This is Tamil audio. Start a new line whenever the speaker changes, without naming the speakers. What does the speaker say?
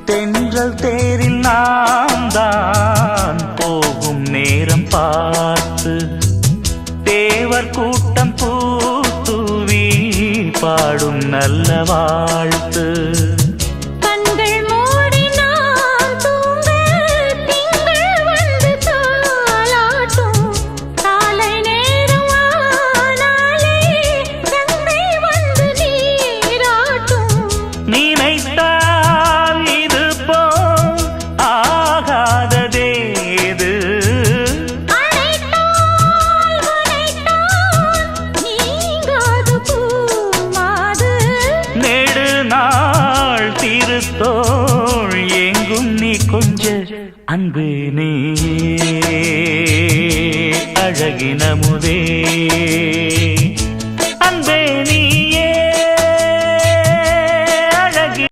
தென்றல் தேரில் நாம் தான் போகும் நேரம் பார்த்து தேவர் கூட்டம் பூத்தூவி பாடும் நல்ல வாழ்த்து. தோள் எங்கும் நீ கொஞ்ச அன்பு நீ அழகின முதே.